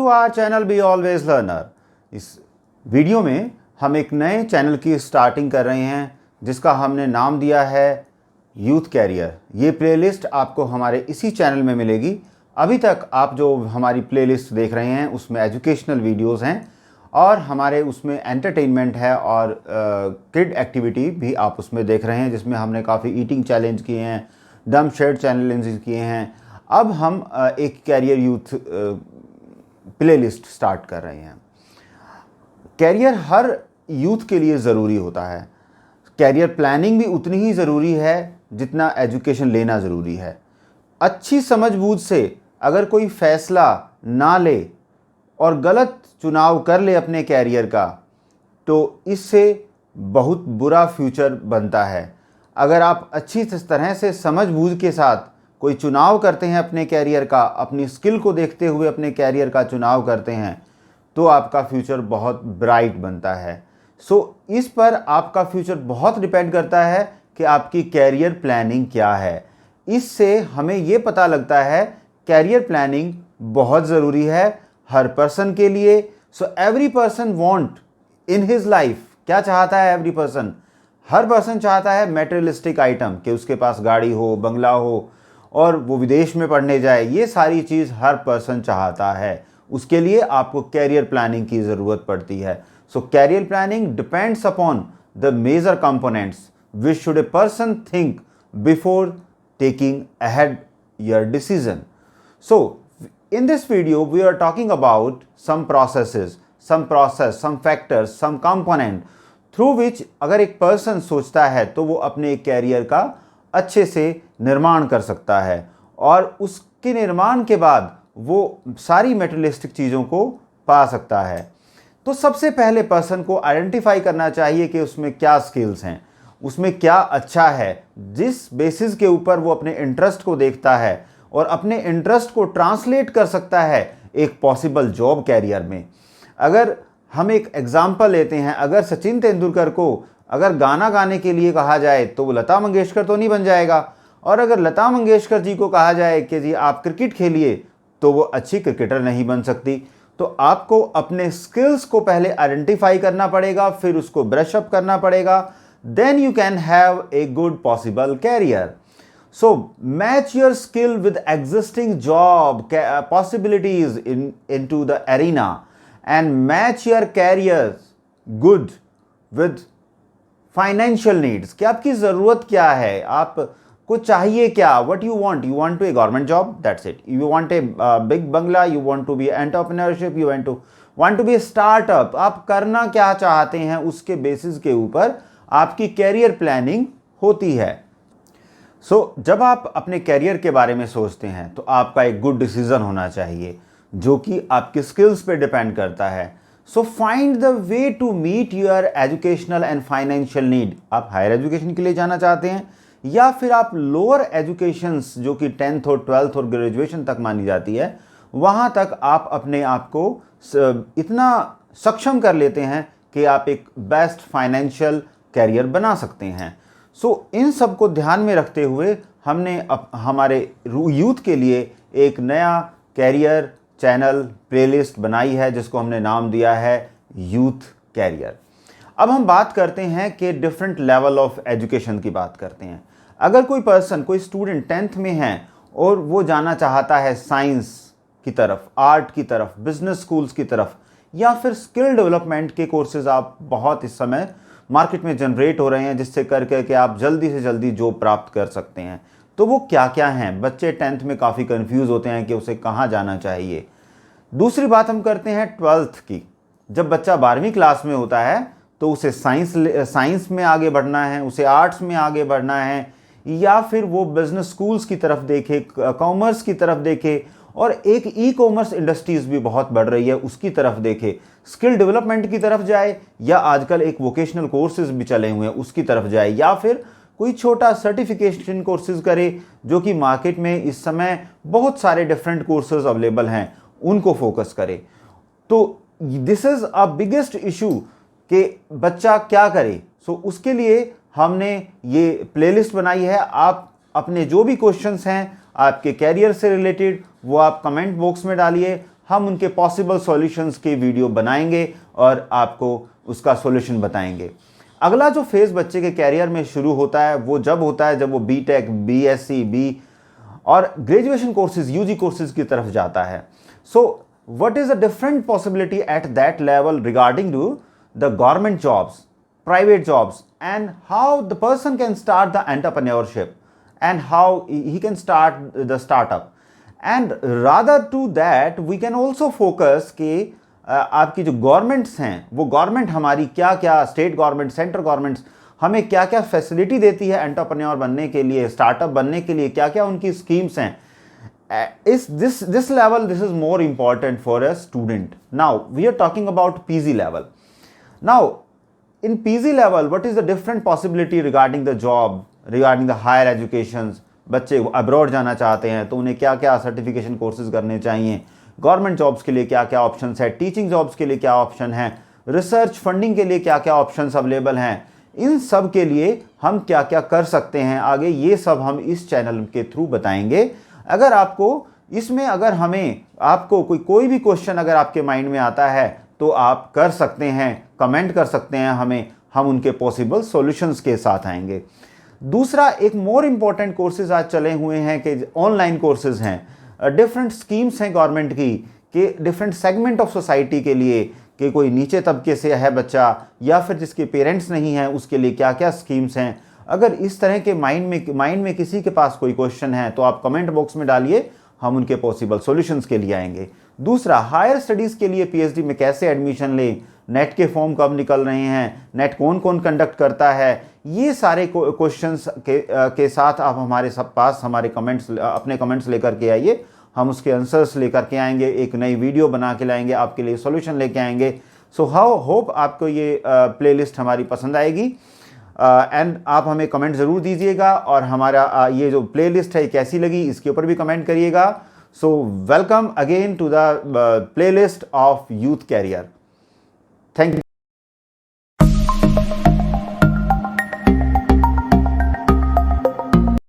To our channel be always learner. इस वीडियो में हम एक नए चैनल की स्टार्टिंग कर रहे हैं जिसका हमने नाम दिया है यूथ कैरियर। ये प्लेलिस्ट आपको हमारे इसी चैनल में मिलेगी। अभी तक आप जो हमारी प्लेलिस्ट देख रहे हैं उसमें एजुकेशनल वीडियोस हैं और हमारे उसमें एंटरटेनमेंट है और किड एक्टिविटी भी आप उसमें देख रहे हैं, जिसमें हमने काफ़ी ईटिंग चैलेंज किए हैं, डम शेड चैलेंज किए हैं। अब हम एक कैरियर यूथ प्लेलिस्ट स्टार्ट कर रहे हैं। कैरियर हर यूथ के लिए ज़रूरी होता है। कैरियर प्लानिंग भी उतनी ही ज़रूरी है जितना एजुकेशन लेना ज़रूरी है। अच्छी समझबूझ से अगर कोई फ़ैसला ना ले और गलत चुनाव कर ले अपने कैरियर का, तो इससे बहुत बुरा फ्यूचर बनता है। अगर आप अच्छी तरह से समझबूझ के साथ कोई चुनाव करते हैं अपने कैरियर का, अपनी स्किल को देखते हुए अपने कैरियर का चुनाव करते हैं, तो आपका फ्यूचर बहुत ब्राइट बनता है। इस पर आपका फ्यूचर बहुत डिपेंड करता है कि आपकी कैरियर प्लानिंग क्या है। इससे हमें ये पता लगता है कैरियर प्लानिंग बहुत ज़रूरी है हर पर्सन के लिए। Every person want in his life, क्या चाहता है एवरी पर्सन? हर पर्सन चाहता है मेटेरियलिस्टिक आइटम, कि उसके पास गाड़ी हो, बंगला हो और वो विदेश में पढ़ने जाए। ये सारी चीज़ हर पर्सन चाहता है। उसके लिए आपको कैरियर प्लानिंग की ज़रूरत पड़ती है। Career planning depends upon the major components which should a person think before taking ahead your decision. So in this video we are talking about some processes, some factors, some component through which अगर एक person सोचता है तो वो अपने career का अच्छे से निर्माण कर सकता है और उसके निर्माण के बाद वो सारी मेटेरियलिस्टिक चीज़ों को पा सकता है। तो सबसे पहले पर्सन को आइडेंटिफाई करना चाहिए कि उसमें क्या स्किल्स हैं, उसमें क्या अच्छा है, जिस बेसिस के ऊपर वो अपने इंटरेस्ट को देखता है और अपने इंटरेस्ट को ट्रांसलेट कर सकता है एक पॉसिबल जॉब कैरियर में। अगर हम एक एग्जांपल लेते हैं, अगर सचिन तेंदुलकर को अगर गाना गाने के लिए कहा जाए तो वो लता मंगेशकर तो नहीं बन जाएगा, और अगर लता मंगेशकर जी को कहा जाए कि जी आप क्रिकेट खेलिए तो वो अच्छी क्रिकेटर नहीं बन सकती। तो आपको अपने स्किल्स को पहले आइडेंटिफाई करना पड़ेगा, फिर उसको ब्रश अप करना पड़ेगा, then you can have a good possible career. So match your skill with existing job possibilities into the arena and match your career good with financial needs. कि आपकी ज़रूरत क्या है, आपको चाहिए क्या, what you want to a government job, that's it. You want a big bungalow, you want to be entrepreneurship, you want to be a startup. आप करना क्या चाहते हैं उसके बेसिस के ऊपर आपकी कैरियर प्लानिंग होती है। जब आप अपने कैरियर के बारे में सोचते हैं तो आपका एक गुड डिसीजन होना चाहिए जो कि आपके स्किल्स पे डिपेंड करता है। Find the way to meet your educational and financial need. आप हायर एजुकेशन के लिए जाना चाहते हैं या फिर आप लोअर एजुकेशंस जो कि 10th और 12th और ग्रेजुएशन तक मानी जाती है, वहाँ तक आप अपने आप को इतना सक्षम कर लेते हैं कि आप एक बेस्ट फाइनेंशियल कैरियर बना सकते हैं। इन सब को ध्यान में रखते हुए हमने हमारे यूथ के लिए एक नया कैरियर चैनल प्लेलिस्ट बनाई है जिसको हमने नाम दिया है यूथ कैरियर। अब हम बात करते हैं कि डिफरेंट लेवल ऑफ एजुकेशन की बात करते हैं। अगर कोई पर्सन, कोई स्टूडेंट 10th में है और वो जाना चाहता है साइंस की तरफ, आर्ट की तरफ, बिजनेस स्कूल्स की तरफ, या फिर स्किल डेवलपमेंट के कोर्सेज आप बहुत इस समय मार्केट में जनरेट हो रहे हैं जिससे करके आप जल्दी से जल्दी जॉब प्राप्त कर सकते हैं, तो वो क्या क्या हैं? बच्चे 10th में काफ़ी कंफ्यूज होते हैं कि उसे कहाँ जाना चाहिए। दूसरी बात हम करते हैं 12th की। जब बच्चा 12वीं क्लास में होता है तो उसे साइंस में आगे बढ़ना है, उसे आर्ट्स में आगे बढ़ना है, या फिर वो बिजनेस स्कूल्स की तरफ देखे, कॉमर्स की तरफ देखे, और एक ई कॉमर्स इंडस्ट्रीज़ भी बहुत बढ़ रही है उसकी तरफ देखे, स्किल डेवलपमेंट की तरफ जाए, या आजकल एक वोकेशनल कोर्सेज भी चले हुए हैं उसकी तरफ जाए, या फिर कोई छोटा सर्टिफिकेशन कोर्सेज करे जो कि मार्केट में इस समय बहुत सारे डिफरेंट कोर्सेज अवेलेबल हैं, उनको फोकस करे। तो this is a biggest issue कि बच्चा क्या करे। उसके लिए हमने ये प्लेलिस्ट बनाई है। आप अपने जो भी क्वेश्चंस हैं आपके कैरियर से रिलेटेड वो आप कमेंट बॉक्स में डालिए, हम उनके पॉसिबल सॉल्यूशंस के वीडियो बनाएंगे और आपको उसका सॉल्यूशन बताएंगे। अगला जो फेज़ बच्चे के कैरियर में शुरू होता है वो जब होता है जब वो बीटेक, बीएससी, बी और ग्रेजुएशन कोर्सेज, यूजी कोर्सेज की तरफ जाता है। So what is a different possibility at that level regarding to the government jobs, private jobs, and how the person can start the entrepreneurship and how he can start the startup. And rather to that we can also focus कि आपकी जो governments हैं वो government हमारी क्या क्या, state government, central governments हमें क्या क्या फैसिलिटी देती है एंटरप्रेन्योर बनने के लिए, स्टार्टअप बनने के लिए, क्या क्या उनकी स्कीम्स हैं। This level, this is more important for a student. Now we are talking about PG level. Now in PG level, what is the different possibility regarding the job, regarding the higher educations? बच्चे abroad जाना चाहते हैं तो उन्हें क्या क्या certification courses करने चाहिए, गवर्नमेंट जॉब्स के लिए क्या क्या ऑप्शंस है, टीचिंग जॉब्स के लिए क्या ऑप्शन है, रिसर्च फंडिंग के लिए क्या क्या ऑप्शंस अवेलेबल हैं, इन सब के लिए हम क्या क्या कर सकते हैं आगे, ये सब हम इस चैनल के थ्रू बताएंगे। अगर आपको इसमें अगर हमें आपको कोई भी क्वेश्चन अगर आपके माइंड में आता है तो आप कर सकते हैं, कमेंट कर सकते हैं हमें, हम उनके पॉसिबल सॉल्यूशंस के साथ आएंगे। दूसरा एक मोर इम्पॉर्टेंट कोर्सेज आज चले हुए हैं कि ऑनलाइन कोर्सेज हैं, डिफरेंट स्कीम्स हैं गवर्नमेंट की कि डिफरेंट सेगमेंट ऑफ सोसाइटी के लिए, कि कोई नीचे तबके से है बच्चा या फिर जिसके पेरेंट्स नहीं हैं उसके लिए क्या क्या स्कीम्स हैं। अगर इस तरह के माइंड में किसी के पास कोई क्वेश्चन है तो आप कमेंट बॉक्स में डालिए, हम उनके पॉसिबल सॉल्यूशंस के लिए आएंगे। दूसरा, हायर स्टडीज़ के लिए पीएचडी में कैसे एडमिशन लें, नेट के फॉर्म कब निकल रहे हैं, नेट कौन कौन कंडक्ट करता है, ये सारे क्वेश्चंस के साथ आप हमारे पास हमारे अपने कमेंट्स लेकर के आइए, हम उसके आंसर्स लेकर के आएंगे, एक नई वीडियो बना के लाएंगे, आपके लिए सॉल्यूशन लेके आएंगे। सो होप आपको ये प्लेलिस्ट हमारी पसंद आएगी एंड आप हमें कमेंट ज़रूर दीजिएगा और हमारा ये जो प्लेलिस्ट है कैसी लगी इसके ऊपर भी कमेंट करिएगा। So welcome again to the playlist of youth career. Thank you.